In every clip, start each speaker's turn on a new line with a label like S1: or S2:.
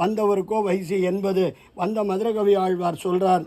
S1: வந்தவருக்கோ வயசு 80. வந்த மதுரகவி ஆழ்வார் சொல்கிறார்,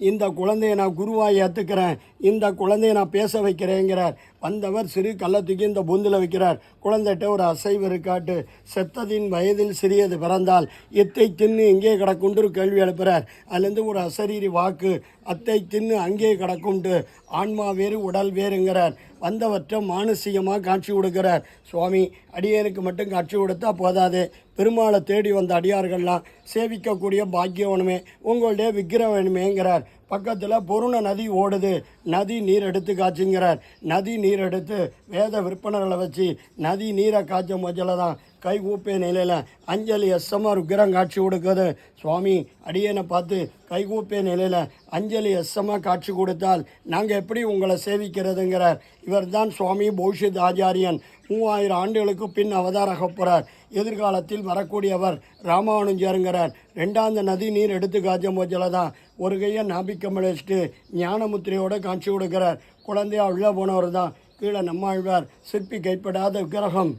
S1: இந்த குழந்தையை நான் குருவாக ஏற்றுக்கிறேன், இந்த குழந்தையை நான் பேச வைக்கிறேங்கிறார். வந்தவர் சிறு கள்ளத்துக்கு இந்த பொந்தில் வைக்கிறார். குழந்தைகிட்ட ஒரு அசைவு இருக்காட்டு. செத்ததின் வயதில் சிறியது பிறந்தால் எத்தை தின்னு எங்கே கிடக்குண்டு கேள்வி எழுப்புறார். அதுலேருந்து ஒரு அசரீரி வாக்கு, அத்தை தின்னு அங்கே கிடக்குண்டு, ஆன்மா வேறு உடல் வேறுங்கிறார். வந்தவற்றை மானசீகமாக காட்சி கொடுக்கிறார். சுவாமி, அடியனுக்கு மட்டும் காட்சி கொடுத்தா போதாது, பெருமாளை தேடி வந்த அடியார்கள்லாம் சேவிக்கக்கூடிய பாக்கியம் வேணுமே, உங்களுடைய விக்கிரம் வேணுமேங்கிறார். பக்கத்தில் பொருண நதி ஓடுது, நதி நீர் எடுத்து காய்ச்சுங்கிறார். நதி நீர் எடுத்து வேத விற்பனர்களை வச்சு நதி நீரை காய்ச்ச மொஜல தான் கை கூப்பிய நிலையில் அஞ்சலி எஸ்எம்ஆர் விக்கிரம் காட்சி கொடுக்குது. சுவாமி, அடியனை பார்த்து கை கூப்பிய நிலையில் அஞ்சலி எஸ்எம்மாக காட்சி கொடுத்தால் நாங்கள் எப்படி உங்களை சேவிக்கிறதுங்கிறார். இவர் தான் சுவாமி பௌஷித் ஆச்சாரியன். 3000 ஆண்டுகளுக்கு பின் அவதாரக போகிறார். எதிர்காலத்தில் வரக்கூடியவர் ராமானுஜருங்கிறார். 2ஆம் நதி நீர் எடுத்து காய்ச்ச மொஜல தான் ஒரு கையை நாபிக்கமிழ் வச்சுட்டு ஞானமுத்திரையோட காட்சி கொடுக்கிறார். குழந்தையா உள்ளே போனவர் தான். கீழே நம்மாழ்வார் சிற்பி கைப்படாத விக்கிரகம்,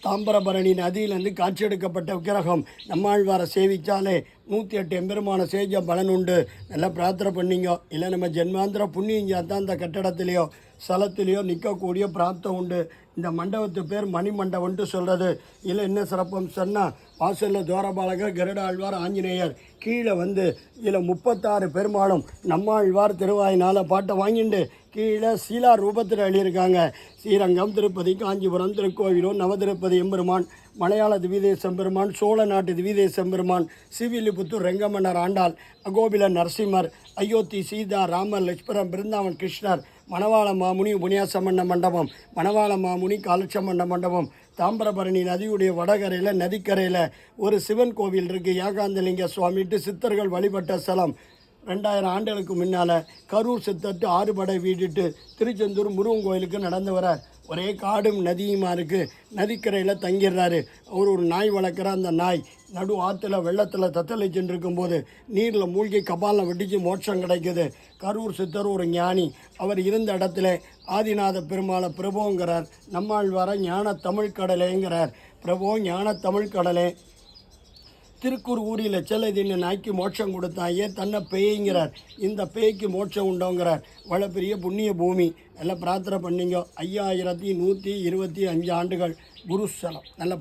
S1: தாம்பரபரணி நதியிலேருந்து காட்சி எடுக்கப்பட்ட விக்கிரகம். நம்மாழ்வாரை சேவித்தாலே 108 எம்பெருமான சேஜ பலன் உண்டு. நல்லா பிரார்த்தனை பண்ணிங்க. இல்லை நம்ம ஜென்மாந்திர புண்ணியம் தான் இந்த கட்டடத்துலேயோ ஸ்தலத்துலேயோ நிற்கக்கூடிய பிராப்தம் உண்டு. இந்த மண்டபத்து பேர் மணி மண்டபம்ன்ட்டு சொல்கிறது. இதில் என்ன சிறப்பம் சொன்னால், வாசலில் துவாரபாலகர், கருடாழ்வார், ஆஞ்சநேயர். கீழே வந்து இதில் 36 பெருமாளும் நம்மாழ்வார் திருவாயினால் பாட்டை வாங்கிண்டு கீழே சீலா ரூபத்தில் எழுதியிருக்காங்க. ஸ்ரீரங்கம், திருப்பதி, காஞ்சிபுரம், திருக்கோவிலூர், நவதிருப்பதி எம்பெருமான், மலையாள திவிதேசம் பெருமான், சோழ நாட்டு திவிதேசம் பெருமான், சிவிலிபுத்தூர் ரெங்கமன்னர் ஆண்டாள், அகோபில நரசிம்மர், அயோத்தி சீதா, ராமர், லட்சுமணன், பிருந்தாவன் கிருஷ்ணர், மணவாள மாமுனி உபன்யாசமண்ட மண்டபம், மணவாள மாமுனி காலட்சமண்ட மண்டபம், தாம்பரபரணி நதியுடைய வடகரையில் நதிக்கரையில் ஒரு சிவன் கோவில் இருக்குது. ஏகாந்தலிங்க சுவாமிட்டு சித்தர்கள் வழிபட்ட ஸ்தலம். 2000 ஆண்டுகளுக்கு முன்னால் கரூர் சித்தட்டு 6 படை வீடிட்டு திருச்செந்தூர் முருகன் கோயிலுக்கு நடந்து வரார். ஒரே காடும் நதியுமா இருக்குது. நதிக்கரையில் தங்கிடுறாரு. அவர் ஒரு நாய் வளர்க்குற. அந்த நாய் நடு ஆற்றுல வெள்ளத்தில் தத்தளிச்சுட்டு இருக்கும்போது நீரில் மூழ்கி கபாலில் வெட்டிச்சு மோட்சம் கிடைக்குது. கரூர் சித்தர் ஒரு ஞானி. அவர் இருந்த இடத்துல ஆதிநாத பெருமாளை பிரபோங்கிறார். நம்மாழ்வார ஞான தமிழ் கடலேங்கிறார். பிரபோ ஞான தமிழ் கடலே, திருக்கூர் ஊரில் செல்லதின்னு நாய்க்கு மோட்சம் கொடுத்தான், ஏன் தன்னை பேய்ங்கிறார். இந்த பேய்க்கு மோட்சம் உண்டோங்கிறார். வள பெரிய புண்ணிய பூமி. எல்லாம் பிரார்த்தனை பண்ணிங்க. 5125 ஆண்டுகள் குருஸ்தலம். நல்ல